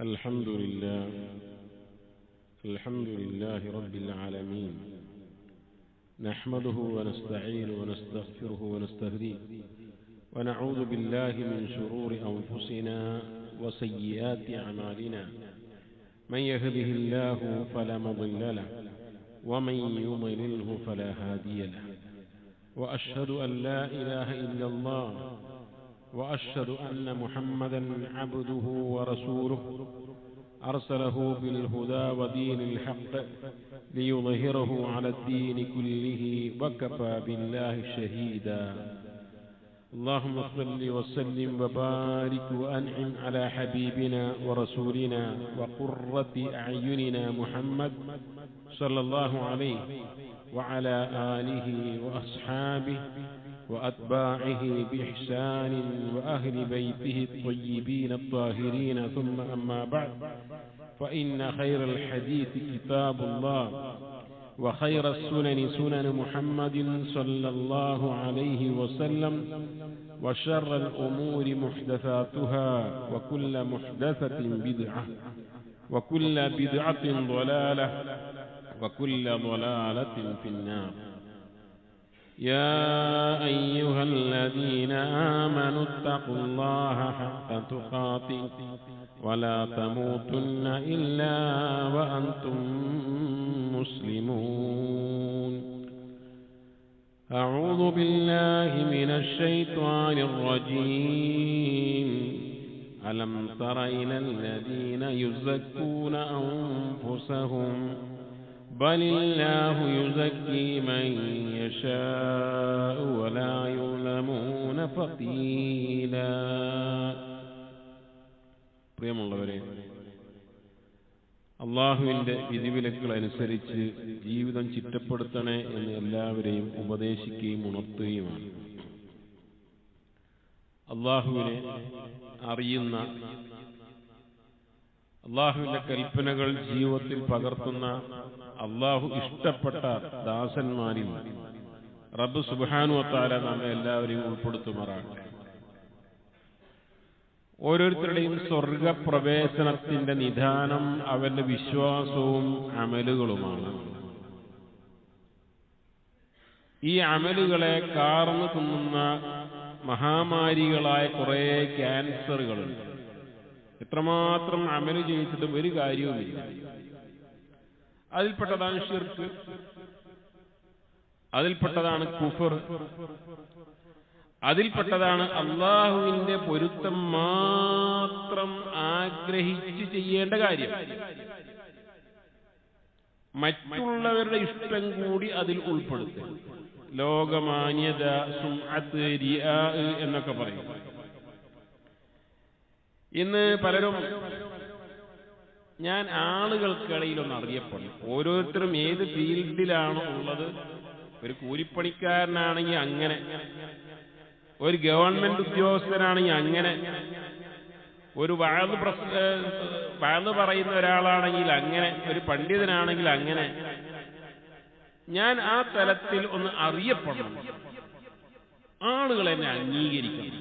الحمد لله رب العالمين، نحمده ونستعينه ونستغفره ونستهديه ونعوذ بالله من شرور أنفسنا وسيئات أعمالنا، من يهده الله فلا مضل له ومن يضلله فلا هادي له، وأشهد أن لا إله إلا الله وأشهد أن محمدا عبده ورسوله أرسله بالهدى ودين الحق ليظهره على الدين كله وكفى بالله شهيدا. اللهم صل وسلم وبارك وأنعم على حبيبنا ورسولنا وقرة أعيننا محمد صلى الله عليه وعلى آله وأصحابه وأتباعه بإحسان وأهل بيته الطيبين الطاهرين، ثم أما بعد، فإن خير الحديث كتاب الله وخير السنن سنن محمد صلى الله عليه وسلم، وشر الأمور محدثاتها وكل محدثة بدعة وكل بدعة ضلالة وكل ضلالة في النار. يا أيها الذين آمنوا اتقوا الله حق تقاته ولا تموتن إلا وأنتم مسلمون. أعوذ بالله من الشيطان الرجيم. ألم تر إلى الذين يزكون أنفسهم بل الله يزكي من يشاء ولا يظلمون فتيلا. പ്രിയമുള്ളവരെ, അള്ളാഹുവിൻ്റെ വിധിവിലക്കുകൾ അനുസരിച്ച് ജീവിതം ചിട്ടപ്പെടുത്തണേ എന്ന് എല്ലാവരെയും ഉപദേശിക്കുകയും ഉണർത്തുകയുമാണ്. അള്ളാഹുവിനെ അറിയുന്ന, അള്ളാഹുവിന്റെ കൽപ്പനകൾ ജീവിതത്തിൽ പകർത്തുന്ന, അള്ളാഹു ഇഷ്ടപ്പെട്ട ദാസന്മാരിൽ റബ്ബ് സുബ്ഹാനഹു വ തആല നമ്മെ എല്ലാവരെയും ഉൾപ്പെടുത്തുമാറാകട്ടെ. ഓരോരുത്തരുടെയും സ്വർഗപ്രവേശനത്തിന്റെ നിദാനം അവന്റെ വിശ്വാസവും അമലുകളുമാണ്. ഈ അമലുകളെ കാർന്നു തിന്നുന്ന മഹാമാരികളായ കുറെ ക്യാൻസറുകളുണ്ട്. എത്രമാത്രം അമല് ചെയ്തിട്ടും ഒരു കാര്യവുമില്ല. അതിൽപ്പെട്ടതാണ് ശിർക്ക്, അതിൽപ്പെട്ടതാണ് കുഫർ, അതിൽപ്പെട്ടതാണ് അള്ളാഹുവിന്റെ പൊരുത്തം മാത്രം ആഗ്രഹിച്ച് ചെയ്യേണ്ട കാര്യം. മറ്റുള്ളവരുടെ ഇഷ്ടം കൂടി അതിൽ ഉൾപ്പെടുത്തുക. ലോകമാന്യത, സുംഅത്ത്, റിയാ എന്നൊക്കെ പറയും. ഇന്ന് പലരും, ഞാൻ ആളുകൾക്കിടയിലൊന്ന് അറിയപ്പെടും. ഓരോരുത്തരും ഏത് ഫീൽഡിലാണ് ഉള്ളത്. ഒരു കൂലിപ്പണിക്കാരനാണെങ്കിൽ അങ്ങനെ, ഒരു ഗവൺമെന്റ് ഉദ്യോഗസ്ഥനാണെങ്കിൽ അങ്ങനെ, ഒരു വാഴ് പറയുന്ന ഒരാളാണെങ്കിൽ അങ്ങനെ, ഒരു പണ്ഡിതനാണെങ്കിൽ അങ്ങനെ. ഞാൻ ആ തലത്തിൽ ഒന്ന് അറിയപ്പെടണം. ആളുകൾ എന്നെ അംഗീകരിക്കണം.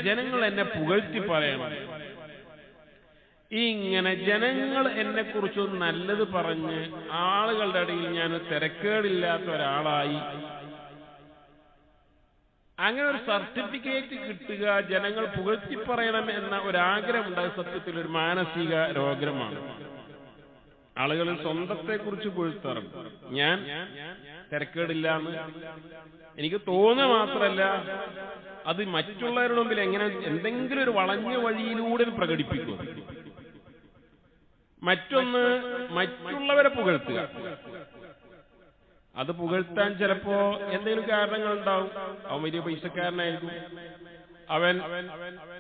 ജനങ്ങൾ എന്നെ പുകഴ്ത്തി പറയണം. ഇങ്ങനെ ജനങ്ങൾ എന്നെ കുറിച്ച് നല്ലത് പറഞ്ഞ് ആളുകളുടെ ഇടയിൽ ഞാൻ തിരക്കേടില്ലാത്ത ഒരാളായി, അങ്ങനെ ഒരു സർട്ടിഫിക്കറ്റ് കിട്ടുക, ജനങ്ങൾ പുകഴ്ത്തി പറയണം എന്ന ഒരാഗ്രഹം ഉണ്ടായ സത്യത്തിൽ ഒരു മാനസിക രോഗമാണ്. ആളുകൾ സ്വന്തത്തെ കുറിച്ച് പുകഴ്ത്താറുണ്ട്. ഞാൻ തിരക്കേടില്ലാന്ന് എനിക്ക് തോന്നുക മാത്രമല്ല, അത് മറ്റുള്ളവരുടെ മുമ്പിൽ എങ്ങനെ എന്തെങ്കിലും ഒരു വളഞ്ഞ വഴിയിലൂടെ പ്രകടിപ്പിക്കും. മറ്റൊന്ന്, മറ്റുള്ളവരെ പുകഴ്ത്തുക. അത് പുകഴ്ത്താൻ ചിലപ്പോ എന്തെങ്കിലും കാരണങ്ങൾ ഉണ്ടാവും. അവൻ വലിയ പൈസക്കാരനായിരിക്കും, അവൻ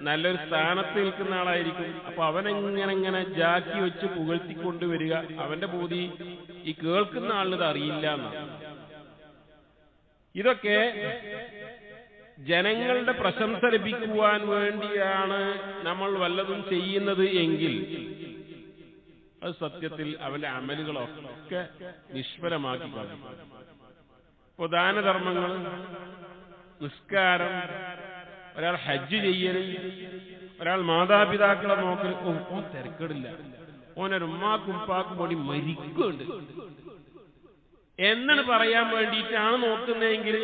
നല്ലൊരു സ്ഥാനത്ത് നിൽക്കുന്ന ആളായിരിക്കും. അപ്പൊ അവനെങ്ങനെ ജാക്കി വെച്ച് പുകഴ്ത്തിക്കൊണ്ടുവരിക. അവന്റെ ബോധി ഈ കേൾക്കുന്ന ആളിനത് അറിയില്ല എന്നാണ്. ഇതൊക്കെ ജനങ്ങളുടെ പ്രശംസ ലഭിക്കുവാൻ വേണ്ടിയാണ് നമ്മൾ വല്ലതും ചെയ്യുന്നത് എങ്കിൽ അത് സത്യത്തിൽ അവന്റെ അമലുകളൊക്കെ നിഷ്ഫലമാക്കി കളയും. ഇപ്പൊ ദാനധർമ്മങ്ങൾ, നിസ്കാരം, ഒരാൾ ഹജ്ജ് ചെയ്യൽ, ഒരാൾ മാതാപിതാക്കളെ നോക്കൽ, ഓൻ തിരക്കേടില്ല, ഓനൊരു ഉമ്മാക്കും ഉപ്പാക്കും കൂടി മരിക്കുന്നുണ്ട് എന്നാണ് പറയാൻ വേണ്ടിയിട്ടാണ് നോക്കുന്നതെങ്കിൽ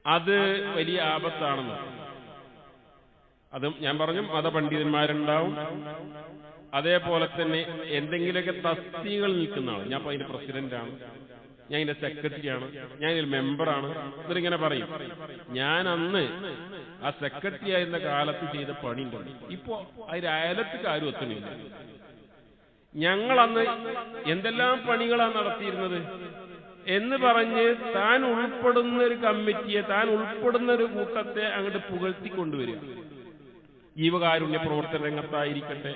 അത് വലിയ ആപത്താണെന്ന്. അതും ഞാൻ പറഞ്ഞു, മതപണ്ഡിതന്മാരുണ്ടാവും, അതേപോലെ തന്നെ എന്തെങ്കിലുമൊക്കെ തസ്തികകൾ നിൽക്കുന്ന ആൾ. ഞാൻ അതിന്റെ പ്രസിഡന്റാണ്, ഞാൻ ഇതിന്റെ സെക്രട്ടറിയാണ്, ഞാൻ ഇതിൽ മെമ്പറാണ് എന്നിങ്ങനെ പറയും. ഞാൻ അന്ന് ആ സെക്രട്ടറി ആയിരുന്ന കാലത്ത് ചെയ്ത പണി ഉണ്ടല്ലോ, ഇപ്പോ അതിന്റെ അയലത്ത് കാര്യം എത്തുന്നില്ല. ഞങ്ങൾ അന്ന് എന്തെല്ലാം പണികളാണ് നടത്തിയിരുന്നത് എന്ന് പറഞ്ഞ് താൻ ഉൾപ്പെടുന്ന ഒരു കമ്മിറ്റിയെ, താൻ ഉൾപ്പെടുന്ന ഒരു കൂട്ടത്തെ അങ്ങോട്ട് പുകഴ്ത്തിക്കൊണ്ടുവരിക. ജീവകാരുണ്യ പ്രവർത്തന രംഗത്തായിരിക്കട്ടെ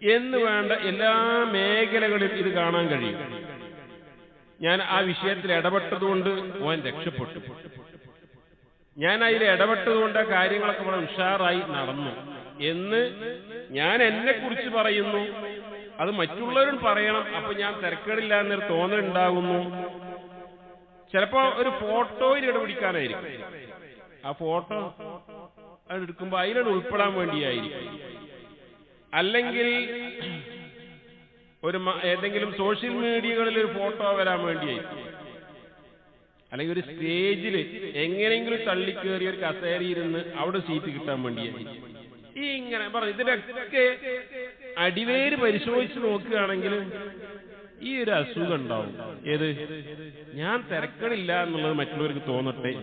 എന്ന് വേണ്ട എല്ലാ മേഖലകളിലും ഇത് കാണാൻ കഴിയും. ഞാൻ ആ വിഷയത്തിൽ ഇടപെട്ടതുകൊണ്ട് ഓൻ രക്ഷപ്പെട്ടു, ഞാൻ അതിൽ ഇടപെട്ടതുകൊണ്ട് ആ കാര്യങ്ങളൊക്കെ വളരെ ഉഷാറായി നടന്നു എന്ന് ഞാൻ എന്നെ കുറിച്ച് പറയുന്നു. അത് മറ്റുള്ളവരും പറയണം, അപ്പൊ ഞാൻ തിരക്കേടില്ല എന്നൊരു തോന്നലുണ്ടാകുന്നു. ചിലപ്പോ ഒരു ഫോട്ടോയിൽ ഇടപിടിക്കാനായിരിക്കും, ആ ഫോട്ടോ എടുക്കുമ്പോ അതിലോട് ഉൾപ്പെടാൻ വേണ്ടിയായിരിക്കും, അല്ലെങ്കിൽ ഒരു ഏതെങ്കിലും സോഷ്യൽ മീഡിയകളിൽ ഒരു ഫോട്ടോ വരാൻ വേണ്ടിയായിരിക്കും, അല്ലെങ്കിൽ ഒരു സ്റ്റേജിൽ എങ്ങനെയെങ്കിലും തള്ളിക്കേറി ഒരു കസേരയിരുന്ന് അവിടെ സീറ്റ് കിട്ടാൻ വേണ്ടിയായിരിക്കും. ഈ ഇങ്ങനെ പറഞ്ഞു ഇതിനൊക്കെ അടിവേര് പരിശോധിച്ച് നോക്കുകയാണെങ്കിൽ ഈ ഒരു അസുഖം ഉണ്ടാവും. ഏത്? ഞാൻ തിരക്കണില്ല എന്നുള്ളത് മറ്റുള്ളവർക്ക് തോന്നട്ടെ.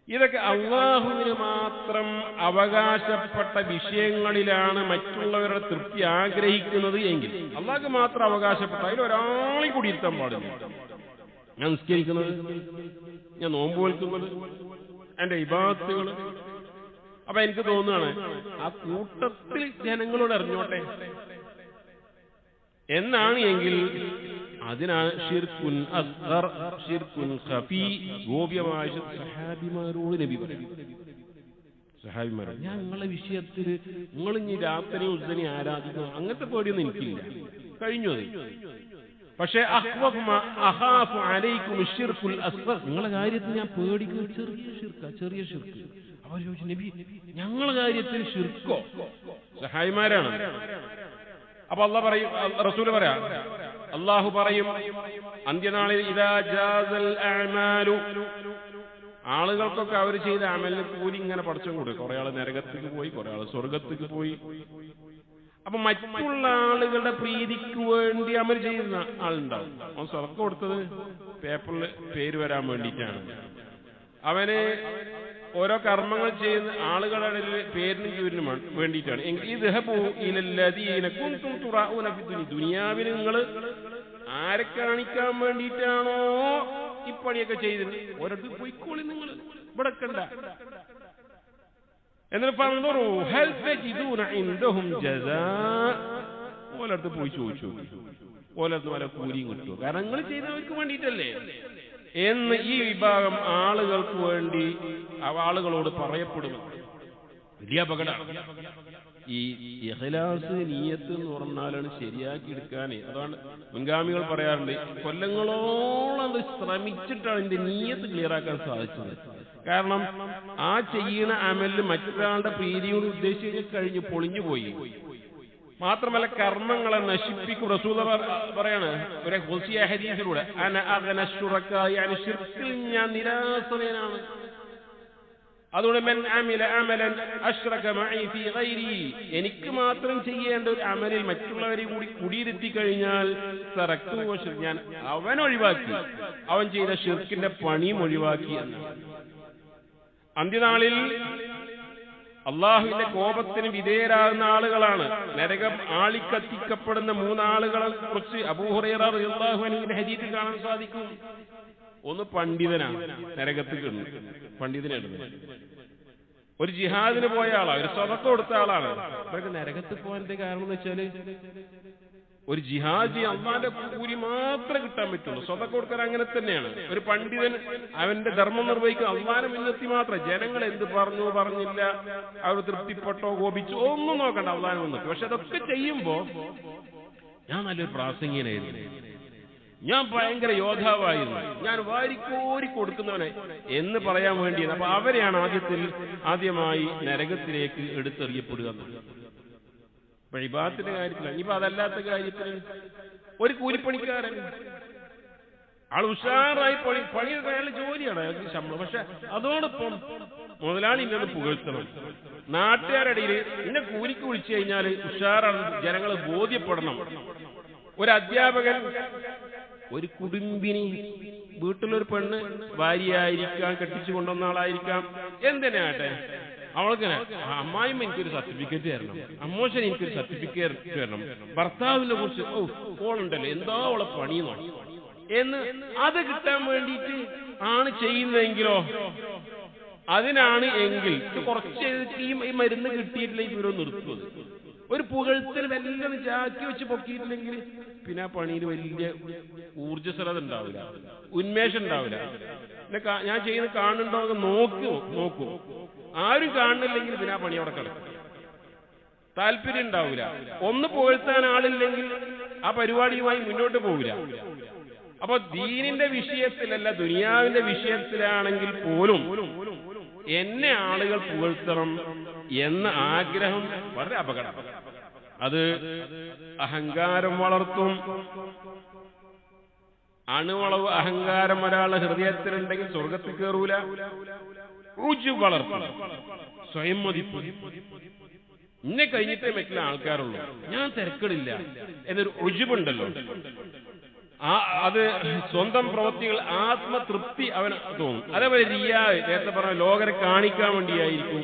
ഇതൊക്കെ അള്ളാഹുവിന് മാത്രം അവകാശപ്പെട്ട വിഷയങ്ങളിലാണ് മറ്റുള്ളവരുടെ തൃപ്തി ആഗ്രഹിക്കുന്നത് എങ്കിൽ, അള്ളാഹ്ക്ക് മാത്രം അവകാശപ്പെട്ട അതിൽ ഒരാളെയും കൂടി ഇരുത്താൻ പാടില്ല. ഞാൻ നിസ്കരിക്കുന്നത്, ഞാൻ നോമ്പ് വെക്കുന്നത്, എന്റെ ഇബാദത്തുകൾ, അപ്പൊ എനിക്ക് തോന്നുകയാണ് ആ കൂട്ടത്തിൽ ജനങ്ങളോട് അറിഞ്ഞോട്ടെ എന്നാണ് എങ്കിൽ അതിനാണ് ഷിർക്കുൻ അസ്ഗർ, ഷിർക്കുൻ ഖഫീ. ഗോപ്യമായ സഹാബിമാരോട് നബി പറയും, സഹാബിമാരോട് ഞങ്ങളെ വിഷയത്തിൽ നിങ്ങൾ ഇനി രാത്രി ഉസ്സനെ ആരാധിക്കണം അങ്ങനത്തെ പേടിയൊന്നും എനിക്കില്ല, കഴിഞ്ഞു അത്. പക്ഷെ അഖാഫു അലൈക്കും ഷിർക്കുൽ അസ്ഗർ, നിങ്ങളെ കാര്യത്തിൽ ഞാൻ പേടിക്കുന്ന ചെറിയ ഷിർക്ക്. അവർ ചോദിച്ചു, നബി ഞങ്ങളെ കാര്യത്തിൽ ഷിർക്കോ? സഹായിമാരാണ്. അപ്പൊ അള്ളാഹ് പറയും, റസൂല് പറയാ, അള്ളാഹു പറയും അന്ത്യനാളിൽ ഇദാ ജാസൽ അഅ്മാലു, ആളുകൾക്കൊക്കെ അവർ ചെയ്ത അമലിന് കൂലി ഇങ്ങനെ പടച്ചും കൊടുക്കും. കുറെ ആള് നരകത്തേക്ക് പോയി, കുറെ ആള് സ്വർഗത്തേക്ക് പോയി. അപ്പൊ മറ്റുള്ള ആളുകളുടെ പ്രീതിക്ക് വേണ്ടി അമൽ ചെയ്യുന്ന ആളുണ്ടാവും. അവൻ സ്വതക്ക കൊടുത്തത് പേപ്പറിൽ പേര് വരാൻ വേണ്ടിയിട്ടാണ്. അവന് ഓരോ കർമ്മങ്ങൾ ചെയ്യുന്ന ആളുകളുടെ പേരിനും പേരിനും വേണ്ടിയിട്ടാണ്. ദുനിയാവിൽ നിങ്ങൾ ആരെ കാണിക്കാൻ വേണ്ടിയിട്ടാണോ ഈ പണിയൊക്കെ ചെയ്തത് ഒരിടത്ത് പോയിക്കോളി, നിങ്ങൾ ഇവിടെ കണ്ട. എന്നിട്ട് ഓലടുത്ത് പോയി ചോദിച്ചു, ഓലടുത്ത് വല്ല കൂലിയും കിട്ടുമോ? കാരണം നിങ്ങൾ ചെയ്തവർക്ക് വേണ്ടിയിട്ടല്ലേ എന്ന് ഈ വിഭാഗം ആളുകൾക്ക് വേണ്ടി ആളുകളോട് പറയപ്പെടുമെന്ന്. വലിയ അപകടമാണ്. ഈ ഇഖ്ലാസ് നിയ്യത്ത് എന്ന് പറഞ്ഞാലാണ് ശരിയാക്കി എടുക്കാൻ. അതാണ് മുൻഗാമികൾ പറയാറുണ്ട്, കൊല്ലങ്ങളോളം അത് ശ്രമിച്ചിട്ടാണ് ഇതിന്റെ നിയ്യത്ത് ക്ലിയർ ആക്കാൻ സാധിച്ചത്. കാരണം ആ ചെയ്യുന്ന അമലിൽ മറ്റൊരാളുടെ പ്രീതിയോട് ഉദ്ദേശിച്ച് കഴിഞ്ഞ് പൊളിഞ്ഞു പോയി. മാത്രമല്ല കർമ്മങ്ങളെ നശിപ്പിക്കും. റസൂൽ പറയാണ് ഒരു ഹുസിയ ഹദീസിലൂടെ, അന അഗ്ന ശുറക്കായി, ശിർക്കിൽ ഞാൻ നിരാസനാണ്. അതുകൊണ്ട് മൻ അമില അമലൻ അശ്റക മഈ ഫീ ഗൈരി, എനിക്ക് മാത്രം ചെയ്യേണ്ട ഒരു അമലിൽ മറ്റുള്ളവരെ കൂടി കുടിയിരുത്തി കഴിഞ്ഞാൽ തറക്തു ശിർക്ക്, ഞാൻ അവൻ ഒഴിവാക്കി, അവൻ ചെയ്ത ശിർക്കിന്റെ പണിയും ഒഴിവാക്കി എന്നാണ്. അന്ത്യനാളിൽ അള്ളാഹുവിന്റെ കോപത്തിന് വിധേയരാകുന്ന ആളുകളാണ് നരകം ആളിക്കത്തിക്കപ്പെടുന്ന മൂന്നാളുകളെ കുറിച്ച് അബൂ ഹുറൈറ റളിയല്ലാഹു അൻഹുവിന്റെ ഹദീസിൽ കാണാൻ സാധിക്കും. ഒന്ന് പണ്ഡിതനാണ്, നരകത്തിൽ പണ്ഡിതനാണ്. ഒരു ജിഹാദിന് പോയ ആളാണ്, ഒരു സ്വതക്ക കൊടുത്ത ആളാണ്. അവർക്ക് നരകത്തിൽ പോകാൻ്റെ കാരണം എന്ന് വെച്ചാല് ഒരു ജിഹാദി അള്ളാന്റെ കൂലി മാത്രമേ കിട്ടാൻ പറ്റുള്ളൂ. സ്വതക്ക കൊടുക്കാൻ അങ്ങനെ തന്നെയാണ്. ഒരു പണ്ഡിതൻ അവന്റെ ധർമ്മം നിർവഹിക്കുക അള്ളാനെ മുൻനിർത്തി മാത്രം. ജനങ്ങൾ എന്ത് പറഞ്ഞു പറഞ്ഞില്ല, അവർ തൃപ്തിപ്പെട്ടോ കോപിച്ചോ ഒന്നും നോക്കണ്ട, അള്ളാനെ മുൻനിർത്തി. പക്ഷെ അതൊക്കെ ചെയ്യുമ്പോ ഞാൻ നല്ലൊരു പ്രാസംഗികനായിരുന്നു, ഞാൻ ഭയങ്കര യോദ്ധാവായിരുന്നു, ഞാൻ വാരിക്കോരി കൊടുക്കുന്നവനെ എന്ന് പറയാൻ വേണ്ടിയത്. അപ്പൊ അവരെയാണ് ആദ്യമായി നരകത്തിലേക്ക് എടുത്തെറിയപ്പെടുക. അപ്പൊ ഇബാദത്തിന്റെ കാര്യത്തിലാണ്. ഇനിയിപ്പോ അതല്ലാത്ത കാര്യത്തിൽ ഒരു കൂലിപ്പണിക്കാരൻ ആൾ ഉഷാറായി പണിയൊക്കെ അയാളുടെ ജോലിയാണ്, അയാൾക്ക് ശമ്പളം. പക്ഷെ അതോടൊപ്പം മുതലാളി ഇന്നത് പുകഴ്ത്തണം. നാട്ടുകാരിടയിൽ ഇന്നെ കൂലിക്ക് വിളിച്ചു കഴിഞ്ഞാൽ ഉഷാറാണ്, ജനങ്ങൾ ബോധ്യപ്പെടണം. ഒരു അധ്യാപകൻ ഒരു കുടുംബിനി, വീട്ടിലൊരു പെണ്ണ് ഭാര്യയായിരിക്കാം, കെട്ടിച്ചു കൊണ്ടുവന്ന ആളായിരിക്കാം, എന്തിനാട്ടെ അവൾക്കിനെ അമ്മായിമ്മ എനിക്കൊരു സർട്ടിഫിക്കറ്റ് തരണം, അമ്മോശൻ എനിക്കൊരു സർട്ടിഫിക്കറ്റ് തരണം, ഭർത്താവിനെ കുറിച്ച് ഓളുണ്ടല്ലോ എന്താ അവളെ പണിയെന്നോ എന്ന് അത് കിട്ടാൻ വേണ്ടിയിട്ട് ആണ് ചെയ്യുന്നതെങ്കിലോ, അതിനാണ് എങ്കിൽ കുറച്ച് ഈ മരുന്ന് കിട്ടിയിട്ടില്ലെങ്കിൽ ഇവരോ നിർത്തുന്നത്. ഒരു പുകഴ്ത്തൽ വല്ലതും ചാക്കി വെച്ച് പൊക്കിയിട്ടില്ലെങ്കിൽ പിന്നെ ആ പണിയിൽ വലിയ ഊർജ്ജസ്വലത ഉണ്ടാവില്ല, ഉന്മേഷം ഉണ്ടാവില്ല. ഞാൻ ചെയ്യുന്നത് കാണുന്നുണ്ടോ നോക്കും. ആരും കാണുന്നില്ലെങ്കിൽ പിന്നെ ആ പണി അവിടെ കിടക്കും, താല്പര്യം ഉണ്ടാവില്ല. ഒന്ന് പുകഴ്ത്താൻ ആളില്ലെങ്കിൽ ആ പരിപാടിയുമായി മുന്നോട്ട് പോവില്ല. അപ്പൊ ദീനിന്റെ വിഷയത്തിലല്ല, ദുനിയാവിന്റെ വിഷയത്തിലാണെങ്കിൽ പോലും എന്നെ ആളുകൾ പുകഴ്ത്തണം എന്ന ആഗ്രഹം വളരെ അപകടം. അത് അഹങ്കാരം വളർത്തും. അണുവളവ് അഹങ്കാരം ഒരാളുടെ ഹൃദയത്തിലുണ്ടെങ്കിൽ സ്വർഗത്തിൽ കയറൂല. ഊജുബ് വളർത്തും, സ്വയം മതിപ്പ്. ഇന്നെ കഴിഞ്ഞിട്ടേ മറ്റുള്ള ആൾക്കാരുള്ളൂ, ഞാൻ തിരക്കടില്ല എന്നൊരു ഊജുബുണ്ടല്ലോ. അത് സ്വന്തം പ്രവൃത്തികൾ ആത്മതൃപ്തി അവന് തോന്നും. അതേപോലെ റിയാ, നേരത്തെ പറഞ്ഞ ലോകരെ കാണിക്കാൻ വേണ്ടിയായിരിക്കും.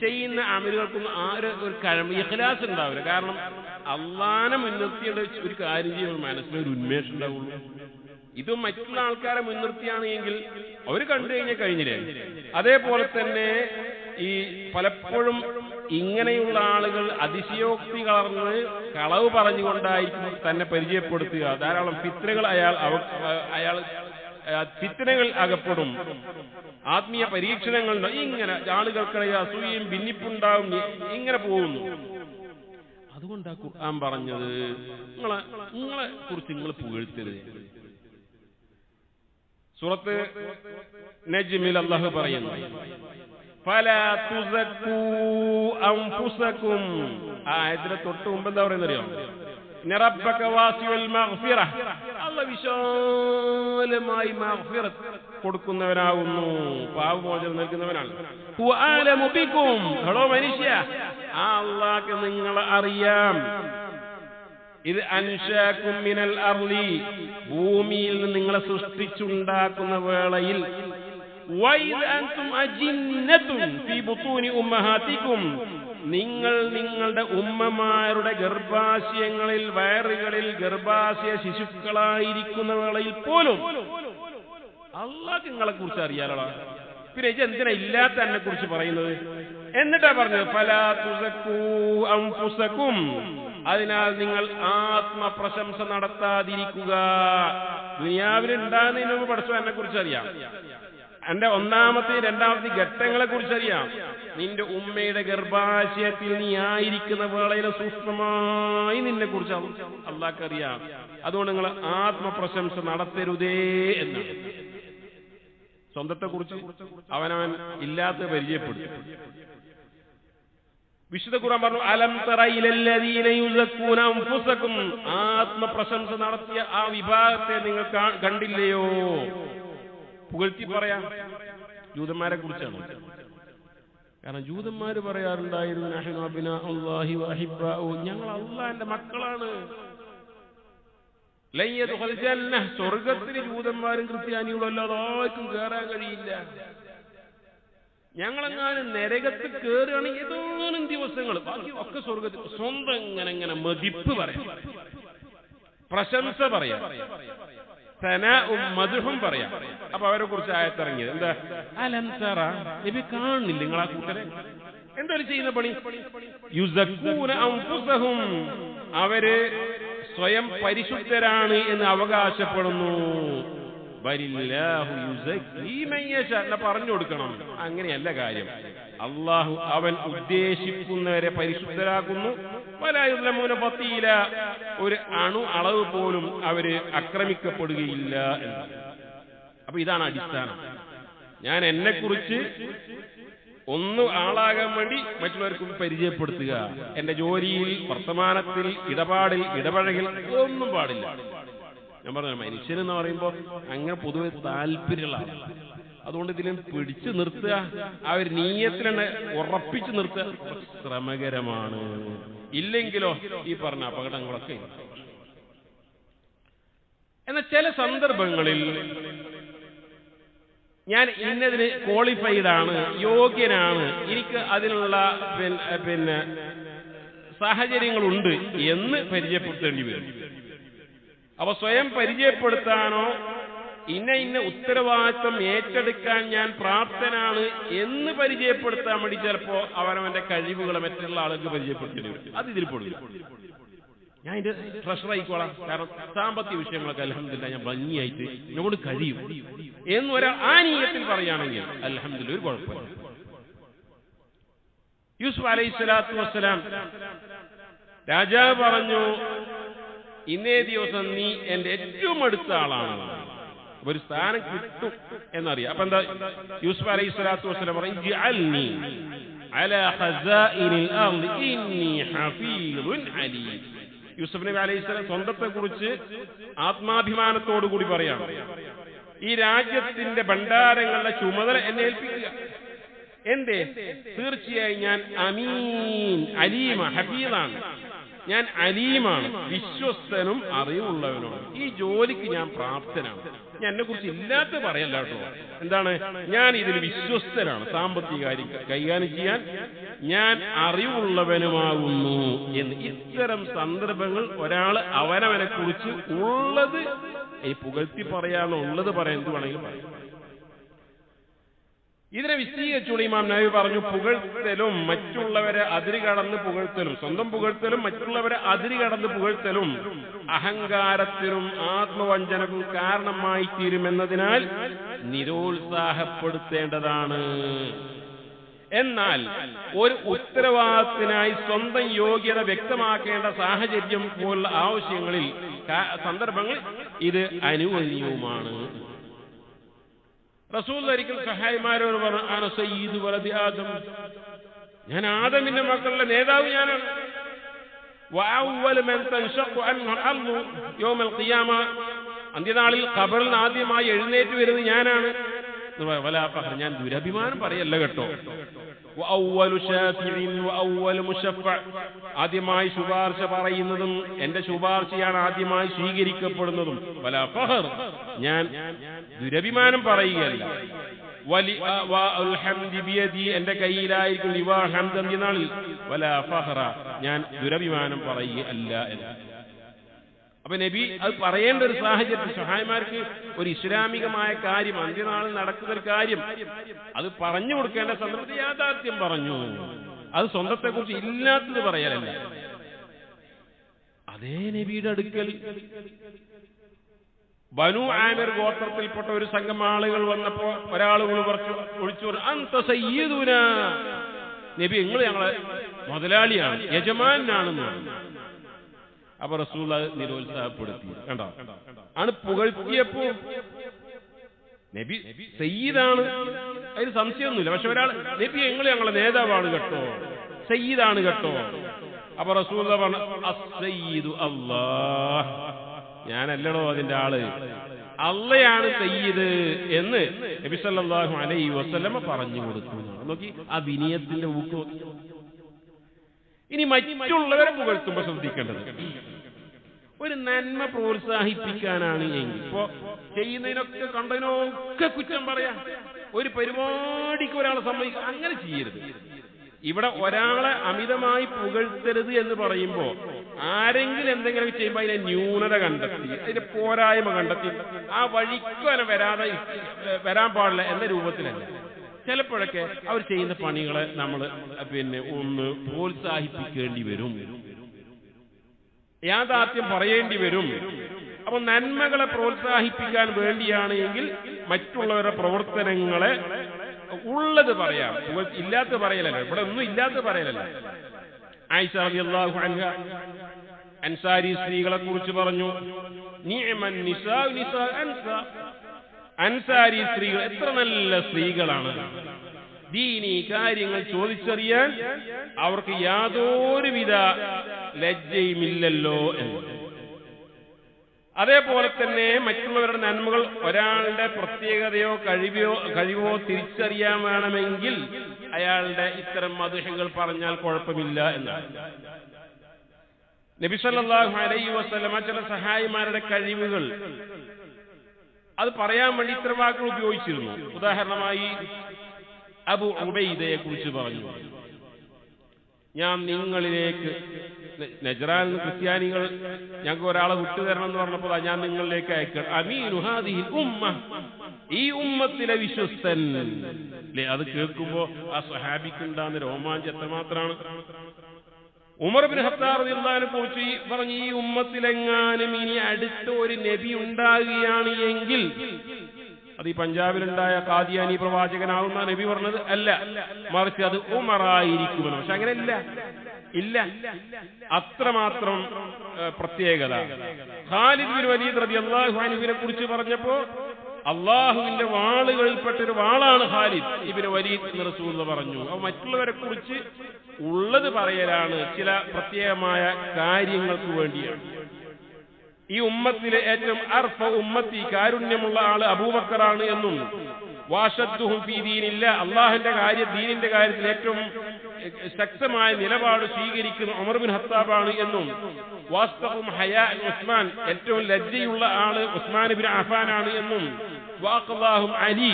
ചെയ്യുന്ന അമലുകൾക്കൊന്നും ഒരു ഇഖ്ലാസ് ഉണ്ടാവില്ല. കാരണം അള്ളാനെ മുൻനിർത്തിയുള്ള ഒരു കാര്യം ചെയ്യുമ്പോൾ മനസ്സിലൊരു ഉന്മേഷം ഉണ്ടാവുള്ളൂ. ഇത് മറ്റുള്ള ആൾക്കാരെ മുൻനിർത്തിയാണ് എങ്കിൽ അവർ കണ്ടു കഴിഞ്ഞാൽ കഴിഞ്ഞില്ലേ. അതേപോലെ തന്നെ ഈ പലപ്പോഴും ഇങ്ങനെയുള്ള ആളുകൾ അതിശയോക്തി കളർന്ന് കളവ് പറഞ്ഞുകൊണ്ടായിരിക്കും തന്നെ പരിചയപ്പെടുത്തുക. ധാരാളം ഫിത്നകൾ അയാൾ ഫിത്നകൾ അകപ്പെടും, ആത്മീയ പരീക്ഷണങ്ങൾ. ഇങ്ങനെ ആളുകൾക്കിടയിൽ അസൂയയും ഭിന്നിപ്പുണ്ടാവും, ഇങ്ങനെ പോകുന്നു. അതുകൊണ്ടാ ഖുർആൻ പറഞ്ഞത് നിങ്ങളെ കുറിച്ച് നിങ്ങൾ പുകഴ്ത്തരുത്. സൂറത്ത് നജ്മിൽ അല്ലാഹു പറയുന്നു, ഫലാ തുസക്കൂ അൻഫുസകും. ആയതിന്റെ തൊട്ട് മുമ്പ് എന്താ പറയുന്നറിയോ? റബ്ബക വാസിഉൽ മഗ്ഫിറ, അല്ലാഹു വിശാലമായി മഗ്ഫിറത്ത് കൊടുക്കുന്നവനാകുന്നു, പാപമോചനം നൽകുന്നവനാണ്. ഹുവ അലമു ബികും, ഹലോ മനുഷ്യ, ആ അല്ലാഹുക്ക് നിങ്ങളെ അറിയാം. ഇത് അൻശാകും മിനൽ അർളി, ഭൂമിയിൽ നിന്ന് നിങ്ങളെ സൃഷ്ടിച്ചുണ്ടാക്കുന്ന വേളയിൽ, വഇദ് അൻതും അജിന്നതുൻ ഫീ ബുതൂനി ഉമ്മഹാതികും, നിങ്ങൾ നിങ്ങളുടെ ഉമ്മമാരുടെ ഗർഭാശയങ്ങളിൽ, വയറുകളിൽ ഗർഭാശയ ശിശുക്കളായിരിക്കുന്ന വേളയിൽ പോലും അല്ലാഹു നിങ്ങളെ കുറിച്ച് അറിയാലോ. പിന്നെ എന്തിനാ ഇല്ലാത്ത എന്നെ കുറിച്ച് പറയുന്നത്? എന്നിട്ടാ പറഞ്ഞത് ഫലാ തുസക്കൂ അൻഫുസകും, അതിനാൽ നിങ്ങൾ ആത്മപ്രശംസ നടത്താതിരിക്കുക. ദുനിയാവിൽ ഉണ്ടാകുന്നതിന് മുമ്പ് പഠിച്ചോ എന്നെ കുറിച്ച് അറിയാം, എന്റെ ഒന്നാമത്തെ രണ്ടാമത്തെ ഘട്ടങ്ങളെ കുറിച്ചറിയാം. നിന്റെ ഉമ്മയുടെ ഗർഭാശയത്തിൽ നീ ആയിരിക്കുന്ന വേളയിലെ സൂക്ഷ്മമായി നിന്നെ കുറിച്ച് അല്ലാഹ്ക്കറിയാം. അതുകൊണ്ട് നിങ്ങൾ ആത്മപ്രശംസ നടത്തരുതേ എന്നാണ്. സ്വന്തത്തെ കുറിച്ച് അവനവൻ ഇല്ലാത്ത പരിചയപ്പെടും. വിശുദ്ധ ഖുർആൻ പറഞ്ഞു, അലം തറ ഇലല്ലദീന യുസക്കൂന അൻഫുസകും, ആത്മപ്രശംസ നടത്തിയ ആ വിഭാഗത്തെ നിങ്ങൾ കണ്ടില്ലയോ? പുകഴ്ത്തി പറയാം ജൂതന്മാരെ കുറിച്ചാണ്. കാരണം ജൂതന്മാര് പറയാറുണ്ടായിരുന്നു, നഹ്നു അബ്നാഉല്ലാഹി വഅഹിബ്ബാഉ, ഞങ്ങൾ അല്ലാഹുവിന്റെ മക്കളാണ്. ലൻ യദ്ഖുൽ ജന്നഹ, സ്വർഗ്ഗത്തിൽ ജൂതന്മാരും ക്രിസ്ത്യാനികളും അല്ലാതെ ആർക്കും കയറാൻ കഴിയില്ല. ഞങ്ങളെങ്ങാനും നരകത്തിൽ കയറുകയാണെങ്കിൽ ഏതാനും ദിവസങ്ങൾ, ബാക്കി ഒക്കെ സ്വർഗ്ഗത്തിൽ. സ്വന്തം ഇങ്ങനെ മതിപ്പ് പറയാം, പ്രശംസ പറയാം, മധുഹം പറയാം. അപ്പൊ അവരെ കുറിച്ച് ആയത്തിറങ്ങിയത് എന്താ? അലം തറ, നബി കാണുന്നില്ല നിങ്ങൾ ആ കൂട്ടരെ എന്തായാലും ചെയ്യുന്ന പണി? യുസക്കൂന അൻഫുസഹും, അവര് സ്വയം പരിശുദ്ധരാണ് എന്ന് അവകാശപ്പെടുന്നു. ബലില്ലാഹു യുസക്കി മൻ യശാ, പറഞ്ഞു കൊടുക്കണം. അങ്ങനെയല്ല കാര്യം. അള്ളാഹു അവൻ ഉദ്ദേശിക്കുന്നവരെ പരിശുദ്ധരാക്കുന്നു. വലാ യുദ്ലമൂന ഫതീല, ഒരു അണു അളവ് പോലും അവര് ആക്രമിക്കപ്പെടുകയില്ല എന്ന്. അപ്പൊ ഇതാണ് അടിസ്ഥാനം. ഞാൻ എന്നെക്കുറിച്ച് ഒന്ന് ആളാകാൻ വേണ്ടി മറ്റുള്ളവർക്കും പരിചയപ്പെടുത്തുക. എന്റെ ജോലിയിൽ, വർത്തമാനത്തിൽ, ഇടപാടിൽ, ഇടപഴകൽ ഒന്നും പാടില്ല. ഞാൻ പറഞ്ഞു, മനുഷ്യനെന്ന് പറയുമ്പോൾ അങ്ങനെ പൊതുവെ താല്പര്യമുള്ള ആളാണ്. അതുകൊണ്ട് ഇതിലും പിടിച്ചു നിർത്തുക, ആ ഒരു നീയത്തിലാണ് ഉറപ്പിച്ചു നിർത്തുക ശ്രമകരമാണ്. ഇല്ലെങ്കിലോ ഈ പറഞ്ഞ അപകടങ്ങളൊക്കെ. എന്നാൽ ചില സന്ദർഭങ്ങളിൽ ഞാൻ ഇന്നതിന് ക്വാളിഫൈഡ് ആണ്, യോഗ്യനാണ്, എനിക്ക് അതിനുള്ള പിന്നെ സാഹചര്യങ്ങളുണ്ട് എന്ന് പരിചയപ്പെടുത്തേണ്ടി വരും. അപ്പൊ സ്വയം പരിചയപ്പെടുത്താനോ ഇന്ന ഉത്തരവാദിത്വം ഏറ്റെടുക്കാൻ ഞാൻ പ്രാപ്തനാണ് എന്ന് പരിചയപ്പെടുത്താൻ വേണ്ടി ചിലപ്പോ അവനവന്റെ കഴിവുകളെ മറ്റുള്ള ആളുകൾക്ക് പരിചയപ്പെടുത്തേണ്ടി വരും. അത് ഇതിൽ പെടില്ല. ഞാൻ ഇതിന്റെ ട്രഷർ ആയിക്കോളാം, കാരണം സാമ്പത്തിക വിഷയങ്ങളൊക്കെ അൽഹംദുലില്ലാഹ് ഞാൻ ഭംഗിയായിട്ട് എന്നോട് കഴിയും എന്നൊരാൾ ആ നീയത്തിൽ പറയുകയാണെങ്കിൽ അൽഹംദുലില്ലാഹ് ഒരു കുഴപ്പമില്ല. യൂസുഫ് അലൈഹിസ്സലാത്തു വസ്സലാം രാജാവ് പറഞ്ഞു, ഇന്നേ ദിവസം നീ എന്റെ ഏറ്റവും അടുത്ത ആളാണ്, ഒരു സ്ഥാനം കിട്ടും എന്നറിയാം. അപ്പൊ എന്താ യൂസുഫ് അലൈഹിസ്സലാത്തു വസ്സലാം പറഞ്ഞു, ഇജ്അൽനി അലാ ഖസാഇനിൽ അർദി ഇന്നി ഹഫീദുൻ അലീം. യൂസുഫ് നബി അലൈഹിസ്സലാം സ്വന്തത്തെ കുറിച്ച് ആത്മാഭിമാനത്തോടു കൂടി പറയാം, ഈ രാജ്യത്തിന്റെ ഭണ്ഡാരങ്ങളുടെ ചുമതല എന്നെ ഏൽപ്പിക്കുക. എന്തേ? തീർച്ചയായും ഞാൻ അമീൻ, അലീമ, ഹഫീദാണ്. ഞാൻ അലീമാണ്, വിശ്വസ്തനും അറിവുള്ളവനുമാണ്. ഈ ജോലിക്ക് ഞാൻ പ്രാപ്തനാണ്. ഞാൻ എന്നെ കുറിച്ച് ഇല്ലാത്ത പറയല്ല കേട്ടോ. എന്താണ്? ഞാൻ ഇതിൽ വിശ്വസ്തനാണ്, സാമ്പത്തിക കാര്യം കൈകാര്യം ചെയ്യാൻ ഞാൻ അറിവുള്ളവനുമാകുന്നു എന്ന്. ഇത്തരം സന്ദർഭങ്ങൾ ഒരാൾ അവനവനെ കുറിച്ച് ഉള്ളത് പുകഴ്ത്തി പറയാനോ ഉള്ളത് പറയാൻ എന്ത് വേണമെങ്കിലും പറയും. ഇതിനെ വിശദീകരിച്ചുകൊണ്ട് ഇമാം നബവി പറഞ്ഞു, പുകഴ്ത്തലും മറ്റുള്ളവരെ അതിര് കടന്ന് പുകഴ്ത്തലും, സ്വന്തം പുകഴ്ത്തലും മറ്റുള്ളവരെ അതിര് കടന്ന് പുകഴ്ത്തലും അഹങ്കാരത്തിനും ആത്മവഞ്ചനക്കും കാരണമായി തീരുമെന്നതിനാൽ നിരുത്സാഹപ്പെടുത്തേണ്ടതാണ്. എന്നാൽ ഒരു ഉത്തരവാദിത്തത്തിനായി സ്വന്തം യോഗ്യത വ്യക്തമാക്കേണ്ട സാഹചര്യം പോലുള്ള ആവശ്യങ്ങളിൽ, സന്ദർഭങ്ങൾ ഇത് അനുവദനീയവുമാണ്. റസൂൽ ഒരിക്കൽ സഹായിമാരോട് പറഞ്ഞു, അന സയ്യിദു വലദി ആദം, ഞാൻ ആദമിന്റെ മക്കളുടെ നേതാവ് ഞാനാണ്. വഅവ്വലു മൻ തൻഷഖു അൻഹു അർളു യൗമൽ ഖിയാമ, അന്ത്യനാളിൽ ഖബറിൽ ആദ്യമായി എഴുന്നേറ്റ് വരുന്നത് ഞാനാണ്. വലാ ഫഖർ, ഞാൻ ദുരഭിമാനം പറയല്ല കേട്ടോ. വഅവ്വലു ശാഫിഇൻ വഅവ്വലു മുശഫ്ഫ, ആദ്യമായി ശുപാർശ പറയുന്നതും എന്റെ ശുപാർശയാണ് ആദ്യമായി സ്വീകരിക്കപ്പെടുന്നതും. വലാ ഫഖർ, ഞാൻ ദുരഭിമാനം പറയുകയല്ല. വലി ഹംദി ബിയദി, എന്റെ കയ്യിലായിരിക്കും ലിവാ ഹംദ് അന്ത്യനാളിൽ. വലാ ഫഖറ, ഞാൻ ദുരഭിമാനം പറയുകയല്ല എന്ന്. അപ്പൊ നബി അത് പറയേണ്ട ഒരു സാഹചര്യത്തിൽ സഹായിമാർക്ക് ഒരു ഇസ്ലാമികമായ കാര്യം, അന്ത്യനാളിൽ നടക്കുന്ന ഒരു കാര്യം, അത് പറഞ്ഞു കൊടുക്കേണ്ട സന്ദർഭത്തിൽ യാഥാർത്ഥ്യം പറഞ്ഞു. അത് സ്വന്തത്തെ കുറിച്ച് ഇല്ലാത്തത് പറയലല്ല. അതേ നബിയുടെ അടുക്കൽ ബനു ആമിർ ഗോത്രത്തിൽപ്പെട്ട ഒരു സംഘം ആളുകൾ വന്നപ്പോ ഒരാൾ വിളിച്ചു, അന്ത സയ്യിദുനാ, നബി നിങ്ങൾ ഞങ്ങളെ മുതലാളിയാണ്, യജമാനാണെന്ന് പറഞ്ഞു. അപ്പൊ റസൂൽ നിരുത്സാഹപ്പെടുത്തി. കണ്ടോ, ആണ് പുകഴ്ത്തിയപ്പോ നബി സയ്യിദാണ്, അതിന് സംശയമൊന്നുമില്ല. പക്ഷെ ഒരാൾ നബി നിങ്ങൾ ഞങ്ങളെ നേതാവാണ് കേട്ടോ, സയ്യിദാണ് കേട്ടോ. അപ്പൊ റസൂൽ പറഞ്ഞു, അസ്സയ്യിദു അല്ലാഹ്, ഞാനല്ലടോ അതിന്റെ ആള്, അള്ളയാണ് സയ്യിദ് എന്ന് നബി സല്ലല്ലാഹു അലൈഹി വസല്ലമ പറഞ്ഞു കൊടുത്തു. നോക്കി ആ വിനയത്തിന്റെ ഊക്ക്. ഇനി മറ്റുള്ളവരെ പുകഴ്ത്തുമ്പോൾ ശ്രദ്ധിക്കേണ്ടത്, ഒരു നന്മ പ്രോത്സാഹിപ്പിക്കാനാണ് എങ്കിൽ, ഇപ്പോ ചെയ്യുന്നതിനൊക്കെ കണ്ടതിനൊക്കെ കുറ്റം പറയാം, ഒരു പരിപാടിക്ക് ഒരാളെ സമ്മതിക്കുക, അങ്ങനെ ചെയ്യരുത്. ഇവിടെ ഒരാളെ അമിതമായി പുകഴ്ത്തരുത് എന്ന് പറയുമ്പോൾ ആരെങ്കിലും എന്തെങ്കിലും ചെയ്യുമ്പോൾ അതിനെ ന്യൂനത കണ്ടെത്തി, അതിന്റെ പോരായ്മ കണ്ടെത്തി ആ വഴിക്ക് അവനെ വരാൻ പാടില്ല എന്ന രൂപത്തിലല്ല. ചിലപ്പോഴൊക്കെ അവർ ചെയ്യുന്ന പണികളെ നമ്മൾ ഒന്ന് പ്രോത്സാഹിപ്പിക്കേണ്ടി വരും, യാഥാർത്ഥ്യം പറയേണ്ടി വരും. അപ്പൊ നന്മകളെ പ്രോത്സാഹിപ്പിക്കാൻ വേണ്ടിയാണ് എങ്കിൽ മറ്റുള്ളവരുടെ പ്രവർത്തനങ്ങളെ ഉള്ളത് പറയാം, ഇല്ലാത്ത പറയലല്ല. ഇവിടെ ഒന്നും ഇല്ലാത്ത പറയലല്ല. ആയിഷ റളിയല്ലാഹു അൻഹ അൻസാരി സ്ത്രീകളെ കുറിച്ച് പറഞ്ഞു, നിഅമൻ നിസാ നിസാ അൻസാ, അൻസാരി സ്ത്രീകൾ എത്ര നല്ല സ്ത്രീകളാണ്, ദീനി കാര്യങ്ങൾ ചോദിച്ചറിയാൻ അവർക്ക് യാതൊരുവിധ ലജ്ജയുമില്ലല്ലോ എന്ന്. അതേപോലെ തന്നെ മറ്റുള്ളവരുടെ നന്മകൾ, ഒരാളുടെ പ്രത്യേകതയോ കഴിവോ തിരിച്ചറിയാൻ വേണമെങ്കിൽ അയാളുടെ ഇത്തരം മദ്ഹുകൾ പറഞ്ഞാൽ കുഴപ്പമില്ല എന്നാണ്. നബി സല്ലല്ലാഹു അലൈഹി വസല്ലമ ചില സഹായിമാരുടെ കഴിവുകൾ അത് പറയാൻ വേണ്ടി ഇത്തരം വാക്കുകൾ ഉപയോഗിച്ചിരുന്നു. ഉദാഹരണമായി അബു ഉബൈദയെ കുറിച്ച് പറഞ്ഞു, ഞാൻ നിങ്ങളിലേക്ക്, നജ്റാൻ ക്രിസ്ത്യാനികൾ ഞങ്ങൾക്ക് ഒരാളെ വിട്ടുതരണം എന്ന് പറഞ്ഞപ്പോൾ ഞാൻ നിങ്ങളിലേക്ക് അയക്കണം, അമീനു ഹാദിഹിൽ ഉമ്മ, ഈ ഉമ്മത്തിലെ വിശ്വസ്തൻ. അത് കേൾക്കുമ്പോ ആ സ്വഹാബിക്കുണ്ടാകുന്ന രോമാഞ്ചം എത്രമാത്രമാണ്. ഉമർ ഇബ്നു ഖത്താബ് റളിയല്ലാഹു അൻഹു കുറിച്ച് പറഞ്ഞു, ഈ ഉമ്മത്തിലെങ്ങാനും ഇനി അടുത്ത ഒരു നബി ഉണ്ടാകുകയാണ് എങ്കിൽ അത് ഈ പഞ്ചാബിലുണ്ടായ ഖാദിയാനി പ്രവാചകനാവുന്ന നബി പറഞ്ഞത് അല്ല, മറിച്ച് അത് ഉമറായിരിക്കുമെന്ന്. പക്ഷെ അങ്ങനെ ഇല്ല, അത്രമാത്രം പ്രത്യേകത. ഖാലിദ് ബിൻ വലീദ് റളിയല്ലാഹു അൻഹുവിനെ കുറിച്ച് പറഞ്ഞപ്പോ അള്ളാഹുവിന്റെ വാളുകളിൽപ്പെട്ടൊരു വാളാണ് ഖാലിദ് ഇബ്നു വലീദ് എന്ന് റസൂൽ പറഞ്ഞു. അപ്പൊ മറ്റുള്ളവരെ കുറിച്ച് ഉള്ളത് പറയലാണ്, ചില പ്രത്യേകമായ കാര്യങ്ങൾക്ക് വേണ്ടിയാണ്. ഈ ഉമ്മത്തിലെ ഏറ്റവും അർഫ ഉമ്മത്തി, കാരുണ്യമുള്ള ആള് അബൂബക്കറാണ് എന്നും, വാശദ്ദുഹും ഫീ ദീനില്ല, അള്ളാഹുവിന്റെ ദീനിന്റെ കാര്യത്തിൽ ഏറ്റവും ശക്തമായ നിലപാട് സ്വീകരിക്കുന്ന ഉമർ ബിൻ ഖത്താബാണ് എന്നും, വാസ്തവം ഹയാഅൻ ഉസ്മാൻ, ഏറ്റവും ലജ്ജയുള്ള ആള് ഉസ്മാൻ ബിൻ അഫ്ഫാനാണ് എന്നും, വാഖല്ലാഹും അലി,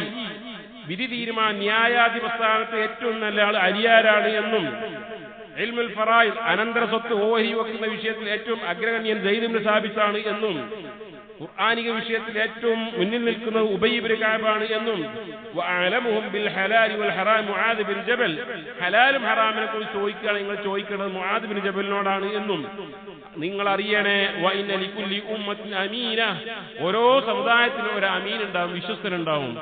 വിധി തീരുമാന ന്യായാധിപ സ്ഥാനത്ത് ഏറ്റവും നല്ല ആൾ അലിയാരാണ് എന്നും, ഇൽമുൽ ഫറായിദ്, അനന്തര സ്വത്ത് ഓഹരി വെക്കുന്ന വിഷയത്തിൽ ഏറ്റവും അഗ്രഗണ്യൻ സയ്യിദ് ഇബ്നു സാബിത്താണ് എന്നും, ഖുർആനിക വിഷയത്തിൽ ഏറ്റവും മുന്നിൽ നിൽക്കുന്നത് ഉബയ്യ് ഇബ്നു കഅബാണ് എന്നും, വഅലമുഹും ബിൽ ഹലാലി വൽ ഹറാം മുആദ് ബിൻ ജബൽ, ഹലാലും ഹറാമിനെ കുറിച്ച് ചോദിക്കുകയാണ് നിങ്ങൾ ചോദിക്കുന്നത് മുആദ് ബിൻ ജബലിനോടാണ് എന്നും നിങ്ങൾ അറിയണേ. വഇന്ന ലികുല്ലി ഉമ്മത്തിൻ അമീന, ഓരോ സമുദായത്തിലും ഒരു അമീൻ ഉണ്ടാവും, വിശ്വസ്തനുണ്ടാവും.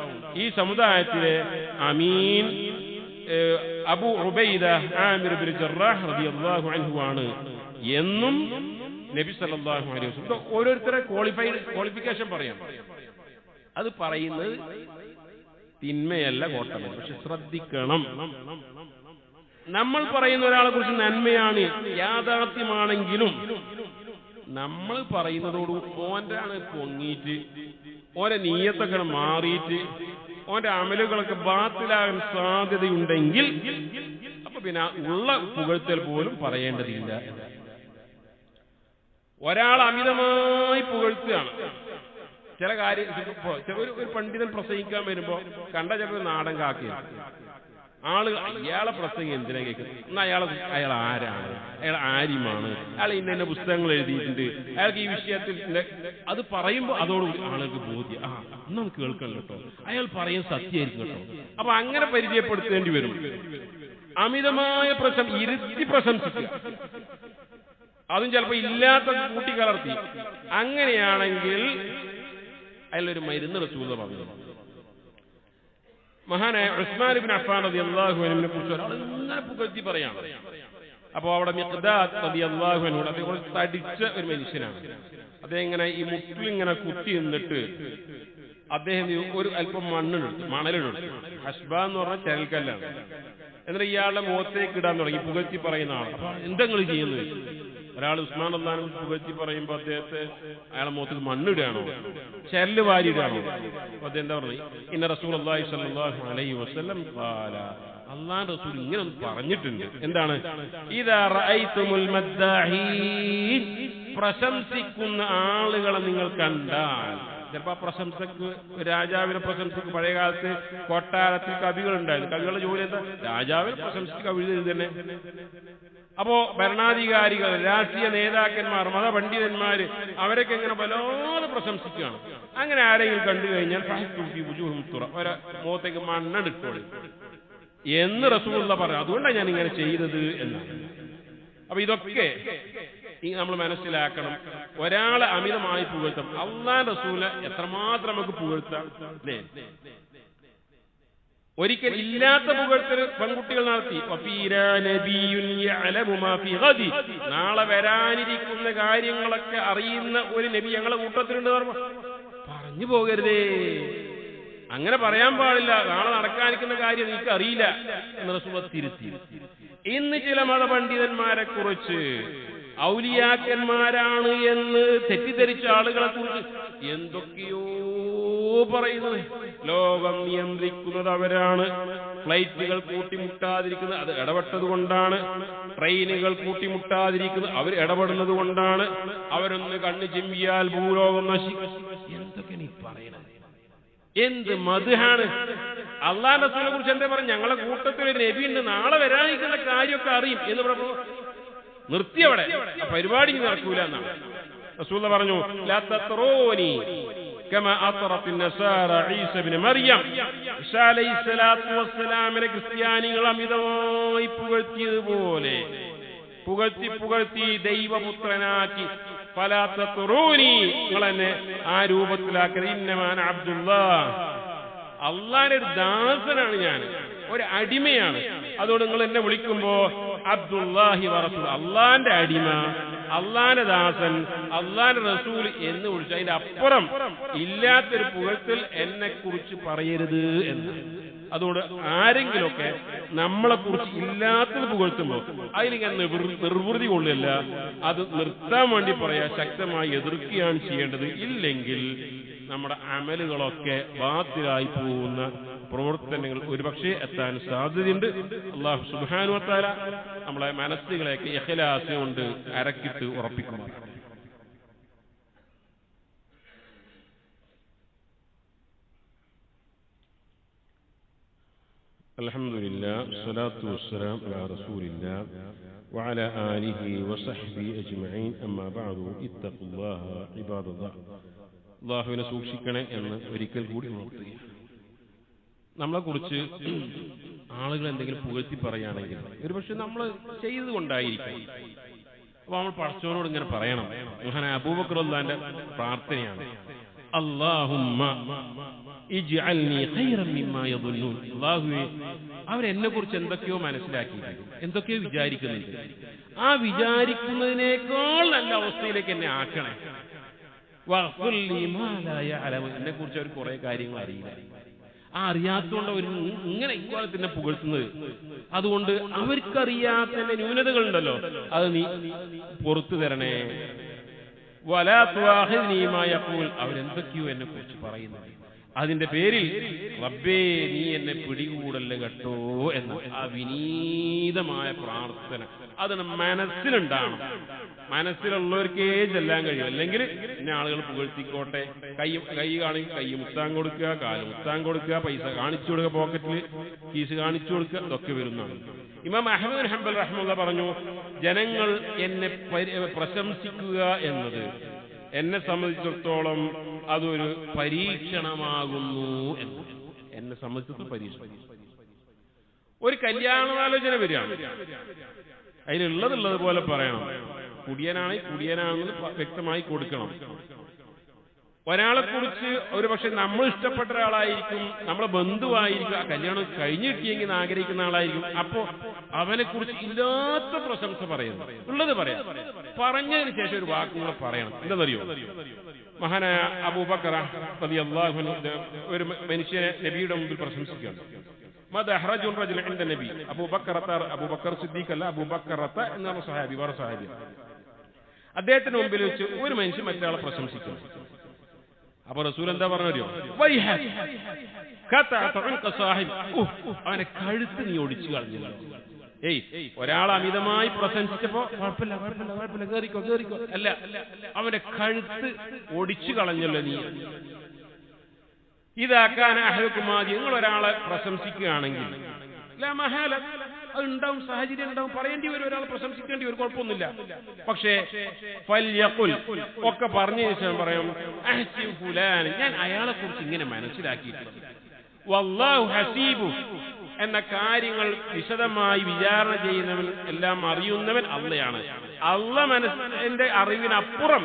ഈ സമുദായത്തിലെ അമീൻ അബു ഉബൈദ ആമിർ ബിൻ ജറാഹ് റളിയല്ലാഹു അൻഹു ആണ് എന്നും നബി സല്ലല്ലാഹു അലൈഹി വസല്ലം ഓരോരുത്തരെ ക്വാളിഫിക്കേഷൻ പറയാം. അത് പറയുന്നത് തിന്മയല്ല, കോട്ടമല്ല. പക്ഷെ ശ്രദ്ധിക്കണം, നമ്മൾ പറയുന്ന ഒരാളെ കുറിച്ച് നന്മയാണ്, യാഥാർത്ഥ്യമാണെങ്കിലും നമ്മൾ പറയുന്നതോട് ഓൻ്റെ ആണ് പൊങ്ങിയിട്ട് ഓരോ നീയത്തൊക്കെ മാറിയിട്ട് ഓന്റെ അമലുകളൊക്കെ ബാത്തിലാകാൻ സാധ്യതയുണ്ടെങ്കിൽ അപ്പൊ പിന്നെ ഉള്ള പുകഴ്ത്തൽ പോലും പറയേണ്ടതില്ല. ഒരാൾ അമിതമായി പുകഴ്ത്തുകയാണ്, ചില കാര്യം ഒരു പണ്ഡിതൻ പ്രസംഗിക്കാൻ വരുമ്പോ കണ്ട ചിലപ്പോൾ നാടൻ കാക്കിയാണ് ആള്, അയാളെ പ്രസംഗം എന്തിനാ കേൾക്കുന്നത്, എന്നാ അയാൾ ആരാണ്, അയാൾ ആര്യമാണ്, അയാൾ ഇന്ന പുസ്തകങ്ങൾ എഴുതിയിട്ടുണ്ട്, അയാൾക്ക് ഈ വിഷയത്തിൽ അത് പറയുമ്പോൾ അതോടുകൂടി ആളുകൾക്ക് ബോധ്യം, നമുക്ക് കേൾക്കണം കേട്ടോ, അയാൾ പറയും സത്യമായിരിക്കും കേട്ടോ. അപ്പൊ അങ്ങനെ പരിചയപ്പെടുത്തേണ്ടി വരും. അമിതമായ ഇരുത്തി പ്രശംസിക്കുക, അതും ചിലപ്പോ ഇല്ലാത്ത കൂട്ടിക്കലർത്തി, അങ്ങനെയാണെങ്കിൽ അയാളൊരു മരുന്ന് റസൂൽ പറഞ്ഞു. മഹാനായ ഉസ്മാൻ ഇബ്നു അഫ്ഫാൻ റളിയല്ലാഹു അൻഹുവിനെ കുറിച്ച് ഒരാൾ ഇങ്ങനെ പുകഴ്ത്തി പറയാണ്. അപ്പൊ അവിടെ മിഖ്ദാദ് റളിയല്ലാഹു അൻഹു, അദ്ദേഹം കുറച്ച് തടിച്ച ഒരു മനുഷ്യനാണ്. അദ്ദേഹം ഇങ്ങനെ ഈ മുട്ടിലിങ്ങനെ കുത്തി നിന്നിട്ട് അദ്ദേഹം ഒരു അല്പം മണലെടുത്തു, ഹസ്ബ എന്ന് പറഞ്ഞാൽ ചരൽക്കല്ലാണ്. എന്നിട്ട് ഇയാളുടെ മുഖത്തേക്ക് ഇടാൻ തുടങ്ങി, പുകഴ്ത്തി പറയുന്ന ആൾ. അപ്പൊ എന്തെങ്കിലും ചെയ്യുന്നത്, ഒരാൾ ഉസ്മാൻ റളിയല്ലാഹു അൻഹു പുകഴ്ത്തി പറയുമ്പോൾ അദ്ദേഹത്തെ അയാളെ മുഖത്തിൽ മണ്ണിടുകയാണോ, ചരല് വാരിയിടുകയാണോ? അപ്പൊ അദ്ദേഹം എന്താ പറഞ്ഞു, ഇന്ന റസൂലുള്ളാഹി സ്വല്ലല്ലാഹു അലൈഹി വസല്ലം ഖാല, അല്ലാഹുവിന്റെ റസൂൽ ഇങ്ങനെ ഒന്ന് പറഞ്ഞിട്ടുണ്ട്. എന്താണ്? ഇദാ റഅയ്തുമുൽ മദ്ദാഹീൻ, പ്രശംസിക്കുന്ന ആളുകളെ നിങ്ങൾ കണ്ടാൽ. ചിലപ്പോ പ്രശംസക്ക്, രാജാവിനെ പ്രശംസിക്ക് പഴയ കാലത്ത് കൊട്ടാരത്തിൽ കവികൾ ഉണ്ടായിരുന്നു. കവികളുടെ ജോലി എന്താ? രാജാവിനെ പ്രശംസിച്ച് കവിത തന്നെ. അപ്പോ ഭരണാധികാരികൾ, രാഷ്ട്രീയ നേതാക്കന്മാർ, മതപണ്ഡിതന്മാര് അവരൊക്കെ എങ്ങനെ വല്ലാതെ പ്രശംസിക്കുകയാണ്. അങ്ങനെ ആരെങ്കിലും കണ്ടു കഴിഞ്ഞാൽ ഒരെ മുഖത്തേക്ക് മണ്ണെടുത്തോളി എന്ന് റസൂലുള്ള പറയാം. അതുകൊണ്ടാണ് ഞാൻ ഇങ്ങനെ ചെയ്തത് എന്നാണ്. അപ്പൊ ഇതൊക്കെ നമ്മൾ മനസ്സിലാക്കണം. ഒരാളെ അമിതമായി പുകഴ്ത്താം, അല്ലാഹുവിന്റെ റസൂലെ എത്രമാത്രം നമുക്ക് പുകഴ്ത്താം അല്ലേ? ഒരിക്കൽ ഇല്ലാത്ത പുകഴ്ത്തൽ പെൺകുട്ടികൾ നടത്തി. നാളെ വരാനിരിക്കുന്ന കാര്യങ്ങളൊക്കെ അറിയുന്ന ഒരു നബി ഞങ്ങളെ കൂട്ടത്തിലുണ്ട്. പറഞ്ഞു പോകരുതേ, അങ്ങനെ പറയാൻ പാടില്ല. നാളെ നടക്കാനിരിക്കുന്ന കാര്യം എനിക്ക് അറിയില്ല എന്ന് റസൂൽ തിരുത്തി. ഇന്ന് ചില മതപണ്ഡിതന്മാരെ കുറിച്ച് ഔലിയാക്കന്മാരാണ് എന്ന് തെറ്റിദ്ധരിച്ച ആളുകളെ കുറിച്ച് എന്തൊക്കെയോ പറയുന്നത്. ലോകം നിയന്ത്രിക്കുന്നത് അവരാണ്, ഫ്ലൈറ്റുകൾ കൂട്ടിമുട്ടാതിരിക്കുന്നത് അത് ഇടപെട്ടത് കൊണ്ടാണ്, ട്രെയിനുകൾ കൂട്ടിമുട്ടാതിരിക്കുന്നത് അവർ ഇടപെടുന്നത് കൊണ്ടാണ്, അവരൊന്ന് കണ്ണു ചിമ്മിയാൽ ഭൂലോകം നശിക്കും. എന്തൊക്കെയാണ് ഈ പറയുന്നത്? എന്ത് മദ്ഹാണ്! അല്ലാഹുവിന്റെ റസൂലിനെ കുറിച്ച് എന്താ പറഞ്ഞു? ഞങ്ങളെ കൂട്ടത്തിൽ ഒരു നബിയുണ്ട്, നാളെ വരാനിരിക്കുന്ന കാര്യമൊക്കെ അറിയും എന്ന് പറഞ്ഞു. നിർത്തിയവിടെ പരിപാടി നടക്കൂല എന്നാണ് റസൂൽ പറഞ്ഞു. ലാ തത്റൂനി കമാ അത്റത്ത് നസാറ ഈസ ഇബ്നു മറിയം. ഈസാ അലൈഹിസ്സലാത്തു വസ്സലാമിനെ ക്രിസ്ത്യാനികൾ അമിതമായി പുകഴ്ത്തിയതുപോലെ പുകഴ്ത്തി ദൈവപുത്രനാക്കി. ഫലാ തത്റൂനി, നിങ്ങൾ എന്നെ ആ രൂപത്തിലാക്കരുത്. ഇന്നമാന അബ്ദുല്ലാഹ്, അള്ളാന്റെ ഒരു ദാസനാണ് ഞാൻ, ഒരു അടിമയാണ്. അതുകൊണ്ട് നിങ്ങൾ എന്നെ വിളിക്കുമ്പോ അബ്ദുല്ലാഹി വറസൂൽ, അള്ളാന്റെ അടിമ, അള്ളാന്റെ ദാസൻ, അള്ളാന്റെ റസൂൽ എന്ന് വിളിച്ചു. അതിന്റെ അപ്പുറം ഇല്ലാത്തൊരു പുകഴ്ത്തൽ എന്നെ കുറിച്ച് പറയരുത് എന്ന്. അതുകൊണ്ട് ആരെങ്കിലുമൊക്കെ നമ്മളെ കുറിച്ച് ഇല്ലാത്തത് പുകഴ്ത്തുമ്പോ അതിലിങ്ങനെ നിർവൃതി കൊള്ളില്ല, അത് നിർത്താൻ വേണ്ടി പറയാ, ശക്തമായി എതിർക്കുകയാണ് ചെയ്യേണ്ടത്. ഇല്ലെങ്കിൽ നമ്മുടെ അമലുകളൊക്കെ ബാത്തിലായി പോകുന്ന പ്രവർത്തനങ്ങൾ ഒരുപക്ഷെ എത്താൻ സാധ്യതയുണ്ട്. അല്ലാഹു സുബ്ഹാനഹു വ തആല നമ്മളെ മനസ്സുകളെയൊക്കെ ഇഖ്ലാസ് കൊണ്ട് അരക്കിട്ട് ഉറപ്പിക്കണം. അൽഹംദുലില്ലാഹ് വസ്സലാത്തു വസ്സലാമു അലാ റസൂലില്ലാഹ് വഅലാ ആലിഹി വസഹ്ബിഹി അജ്മഈൻ. അമ്മാ ബഅദു ഇത്തഖുല്ലാഹ ഇബാദല്ലാഹ്. അല്ലാഹുവിനെ സൂക്ഷിക്കണേ എന്ന് ഒരിക്കൽ കൂടി ഓർക്കുകയാണ്. നമ്മളെ കുറിച്ച് ആളുകൾ എന്തെങ്കിലും പുകഴ്ത്തി പറയുകയാണെങ്കിൽ ഒരുപക്ഷെ നമ്മൾ ചെയ്തത് കൊണ്ടായിരിക്കും. അപ്പൊ നമ്മൾ പടച്ചവനോട് ഇങ്ങനെ പറയണം. മഹാനായ അബൂബക്കർ റളിയല്ലാഹുവിന്റെ പ്രാർത്ഥനയാണ്, അല്ലാഹുമ്മ ഇജ്അൽനി ഖൈറൻ മിമ്മാ യദുന്നൂൻ. അല്ലാഹുവേ, അവരെന്നെ കുറിച്ച് എന്തൊക്കെയോ മനസ്സിലാക്കിയിട്ടുണ്ട്, എന്തൊക്കെയോ വിചാരിക്കുന്നുണ്ട്, ആ വിചാരിക്കുന്നതിനേക്കാൾ നല്ല അവസ്ഥയിലേക്ക് എന്നെ ആക്കണേ. എന്നെ കുറിച്ച് അവർ കുറെ കാര്യങ്ങൾ അറിയില്ല, ആ അറിയാത്തതുകൊണ്ട് അവർ ഇങ്ങനെ ഇക്കാലത്തിനെ പുകഴ്ത്തുന്നത്. അതുകൊണ്ട് അവർക്കറിയാത്ത ന്യൂനതകളുണ്ടല്ലോ, അത് നീ പുറത്തു തരണേ. അവരെന്തൊക്കെയോ എന്നെ കുറിച്ച് പറയുന്നത്, അതിന്റെ പേരിൽ റബ്ബേ നീ എന്നെ പിടികൂടല്ല കേട്ടോ എന്ന ആ വിനീതമായ പ്രാർത്ഥന അത് മനസ്സിലുണ്ടാണ്. മനസ്സിലുള്ളവർക്കേ ചെല്ലാൻ കഴിയും. അല്ലെങ്കിൽ പിന്നെ ആളുകൾ പുകഴ്ത്തിക്കോട്ടെ, കൈ കാണിക്കും, കൈ മുത്താൻ കൊടുക്കുക, കാല് മുത്താൻ കൊടുക്കുക, പൈസ കാണിച്ചു കൊടുക്കുക, പോക്കറ്റിൽ കീസ് കാണിച്ചു കൊടുക്കുക, ഇതൊക്കെ വരുന്നതാണ്. ഇമാം അഹ്മദ് ബിൻ ഹംബൽ റഹ്മത്തുള്ളാഹി പറഞ്ഞു, ജനങ്ങൾ എന്നെ പ്രശംസിക്കുക എന്നത് എന്നെ സംബന്ധിച്ചിടത്തോളം അതൊരു പരീക്ഷണമാകുന്നു എന്ന്. എന്നെ സംബന്ധിച്ചിടത്തോളം പരീക്ഷണം. ഒരു കല്യാണാലോചന വരികയാണ്, അതിലുള്ളത് പോലെ പറയണം. കുടിയനാണെങ്കിൽ കുടിയനാണെന്ന് വ്യക്തമായി കൊടുക്കണം. ഒരാളെ കുറിച്ച് ഒരു പക്ഷെ നമ്മൾ ഇഷ്ടപ്പെട്ട ഒരാളായിരിക്കും, നമ്മളെ ബന്ധുവായിരിക്കും, ആ കല്യാണം കഴിഞ്ഞു കിട്ടിയെങ്കിൽ ആഗ്രഹിക്കുന്ന ആളായിരിക്കും. അപ്പോ അവനെ കുറിച്ച് ഇല്ലാത്ത പ്രശംസ പറയുന്നു, ഉള്ളത് പറയാം. പറഞ്ഞതിന് ശേഷം ഒരു വാക്കും കൂടെ പറയണം. എന്താണെന്നറിയോ? മഹാനായ അബൂബക്കർ റളിയല്ലാഹു അൻഹു ഒരു മനുഷ്യനെ നബിയുടെ മുമ്പിൽ പ്രശംസിക്കുകയാണ്. നബി അബൂബക്കർ സിദ്ദീഖ് അല്ല, അബൂബക്കർ എന്നാണ് സഹാബി, വേറെ സഹാബി. അദ്ദേഹത്തിന് മുമ്പിൽ വെച്ച് ഒരു മനുഷ്യൻ മറ്റൊരാളെ പ്രശംസിക്കുന്നു. അപ്പൊ റസൂൽ എന്താ പറഞ്ഞോ? അവനെ കഴുത്ത് നീ ഒടിച്ചു കളഞ്ഞു. ഒരാൾ അമിതമായി പ്രശംസിച്ചപ്പോ കുഴപ്പമില്ല കുഴപ്പമില്ല കുഴപ്പമില്ല, കേറിക്കോ കേറിക്കോ, അല്ല, അവന്റെ കഴുത്ത് ഒടിച്ചു കളഞ്ഞല്ലോ നീ. ഇതാക്കാൻ അഹ്ലുക്കുമാതി, നിങ്ങൾ ഒരാളെ പ്രശംസിക്കുകയാണെങ്കിൽ അത് ഉണ്ടാവും, സാഹചര്യം ഉണ്ടാവും, പറയേണ്ടി വരും, ഒരാളെ പ്രശംസിക്കേണ്ടി വരും, കുഴപ്പമൊന്നുമില്ല. പക്ഷേ ഫൽയഖുൽ ഒക്കെ പറഞ്ഞ ശേഷം പറയാം, അഹ്സിബു ഫുലാൻ, ഞാൻ അയാളെ കുറിച്ച് ഇങ്ങനെ മനസ്സിലാക്കിയിട്ടുണ്ട്, വല്ലാഹു ഹസീബു, എന്ന കാര്യങ്ങൾ വിശദമായി വിചാരണ ചെയ്യുന്നവൻ, എല്ലാം അറിയുന്നവൻ അള്ളയാണ്. അള്ള എന്റെ അറിവിനപ്പുറം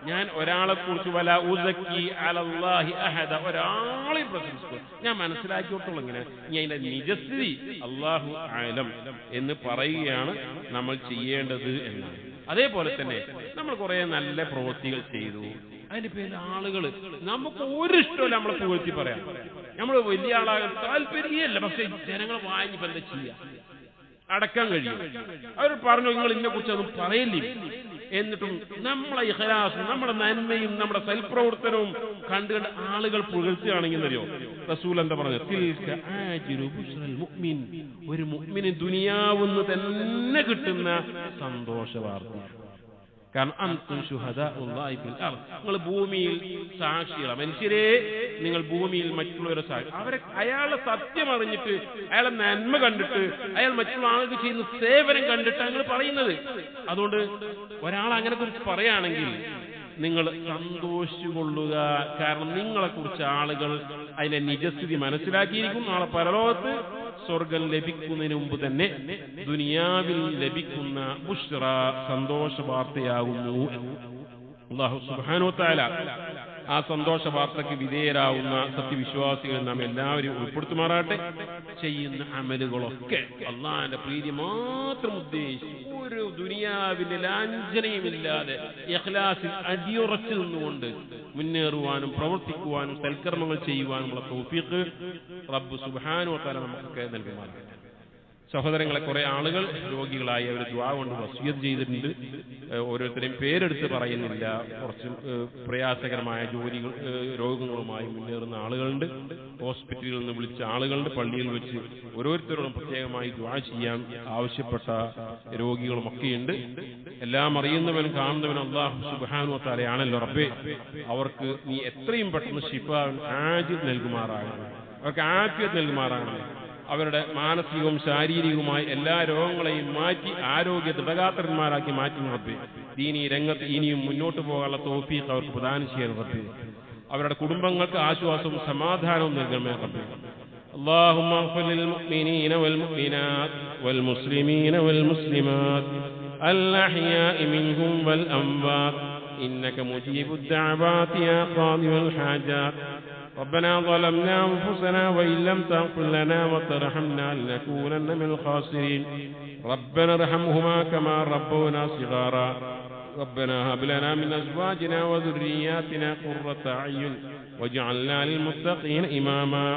ഞാൻ ഒരാളെ കുറിച്ച് വല ഉസക്കി അലല്ലാഹി അഹദ, ഒരാളെയും പ്രശംസിക്കും, ഞാൻ മനസ്സിലാക്കിയോട്ടുള്ളൂ ഇങ്ങനെ. ഇനി അതിന്റെ നിജസ്ഥിതി അല്ലാഹു അഅലം എന്ന് പറയുകയാണ് നമ്മൾ ചെയ്യേണ്ടത് എന്നാണ്. അതേപോലെ തന്നെ നമ്മൾ കുറെ നല്ല പ്രവൃത്തികൾ ചെയ്തു, അതിന്റെ പേരിൽ ആളുകൾ നമുക്ക് ഒരു ഇഷ്ടമല്ല നമ്മളെ പുകഴ്ത്തി പറയാം. നമ്മൾ വലിയ ആളാകാൻ താല്പര്യമല്ല, പക്ഷെ ജനങ്ങൾ വാങ്ങിപ്പോ എന്താ ചെയ്യാ, അടക്കാൻ കഴിയും. അവർ പറഞ്ഞു നിങ്ങൾ ഇതിനെ കുറിച്ച് ഒന്നും പറയില്ലേ, എന്നിട്ടും നമ്മളെ ഇഖ്ലാസും നമ്മുടെ നന്മയും നമ്മുടെ സൽപ്രവർത്തനവും കണ്ടുകണ്ട് ആളുകൾ പുകഴ്ത്തുകയാണെങ്കിൽ അറിയോ റസൂൽ എന്താ പറഞ്ഞത്, ഒരു മുഅ്മിന് ദുനിയാവുന്ന് തന്നെ കിട്ടുന്ന സന്തോഷ വാർത്ത. കാരണം അൻതും ശുഹദാഉല്ലാഹി ഫിൽ അർദ്, നിങ്ങൾ ഭൂമിയിൽ സാക്ഷികളാണ്. മനുഷ്യരെ നിങ്ങൾ ഭൂമിയിൽ മറ്റുള്ളവരെ സാക്ഷി, അയാളെ സത്യം അറിഞ്ഞിട്ട് അയാളെ നന്മ കണ്ടിട്ട് അയാൾ മറ്റുള്ള ആൾക്ക് ചെയ്യുന്ന സേവനം കണ്ടിട്ടാണ് നിങ്ങൾ പറയുന്നത്. അതുകൊണ്ട് ഒരാൾ അങ്ങനെ കുറിച്ച് പറയുകയാണെങ്കിൽ നിങ്ങൾ സന്തോഷിച്ചുകൊള്ളുക. കാരണം നിങ്ങളെ കുറിച്ച് ആളുകൾ അതിന്റെ നിജസ്ഥിതി മനസ്സിലാക്കിയിരിക്കും. നാളെ പരലോകത്ത് സ്വർഗം ലഭിക്കുന്നതിന് മുമ്പ് തന്നെ ദുനിയാവിൽ ലഭിക്കുന്ന ബുശ്റ, സന്തോഷ വാർത്തയാകുന്നു. അല്ലാഹു സുബ്ഹാനഹു വ തആല ആ സന്തോഷ വാർത്തയ്ക്ക് വിധേയരാവുന്ന സത്യവിശ്വാസികൾ നാം എല്ലാവരും ഉൾപ്പെടുത്തുമാറാട്ടെ. ചെയ്യുന്ന അമലുകളൊക്കെ അള്ളാഹിന്റെ പ്രീതി മാത്രം ഉദ്ദേശിച്ച് ഒരു ദുനിയാവിന്റെ ലാഞ്ചനയുമില്ലാതെ ഇഖ്ലാസിൽ അടിയുറച്ചു നിന്നുകൊണ്ട് മുന്നേറുവാനും പ്രവർത്തിക്കുവാനും സൽക്കർമ്മങ്ങൾ ചെയ്യുവാനുമുള്ള തൗഫീഖ് റബ്ബ് സുബ്ഹാനഹു വ തആല നമുക്കൊക്കെ നൽകുമാറാകട്ടെ. സഹോദരങ്ങളെ, കുറെ ആളുകൾ രോഗികളായി അവർ ദുആ കൊണ്ട് വസിയത്ത് ചെയ്തിട്ടുണ്ട്. ഓരോരുത്തരെയും പേരെടുത്ത് പറയുന്നില്ല. കുറച്ച് പ്രയാസകരമായ ജോലികൾ രോഗങ്ങളുമായി മുന്നേറുന്ന ആളുകളുണ്ട്. ഹോസ്പിറ്റലിൽ നിന്ന് വിളിച്ച ആളുകളുണ്ട്. പള്ളിയിൽ വെച്ച് ഓരോരുത്തരോടും പ്രത്യേകമായി ദുആ ചെയ്യാൻ ആവശ്യപ്പെട്ട രോഗികളുമൊക്കെയുണ്ട്. എല്ലാം അറിയുന്നവൻ കാണുന്നവൻ അല്ലാഹു സുബ്ഹാനഹു വ തആലയാണല്ലോ. റബ്ബേ, അവർക്ക് നീ എത്രയും പെട്ടെന്ന് ശിഫാഉൻ ആജിൽ നൽകുമാറാകണം, അവർക്ക് ആഫിയത്ത് നൽകുമാറാകണം. അവരുടെ മാനസികവും ശാരീരികവുമായ എല്ലാ രോഗങ്ങളെയും മാറ്റി ആരോഗ്യ ദൃഢഗാത്രന്മാരാക്കി മാറ്റി റബ്ബേ. ദീനീ രംഗത്ത് ഇനിയും മുന്നോട്ട് പോകാനുള്ള തൗഫീഖ് അവർക്ക് പ്രദാനം ചെയ്യാൻ റബ്ബേ. അവരുടെ കുടുംബങ്ങൾക്ക് ആശ്വാസവും സമാധാനവും നൽകണമേ റബ്ബേ. اللهم اغفر للمؤمنين والمؤمنات والمسلمين والمسلمات الأحياء منهم والأموات إنك مجيب الدعوات يا قاضي الحاجات. ربنا ظلمنا أنفسنا وإن لم تغفر لنا وترحمنا لنكونن من الخاسرين. ربنا ارحمهما كما ربونا صغارا. ربنا هب لنا من أزواجنا وذرياتنا قرة أعين واجعلنا للمتقين إماما.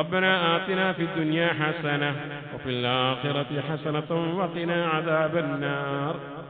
ربنا آتنا في الدنيا حسنة وفي الآخرة حسنة وقنا عذاب النار.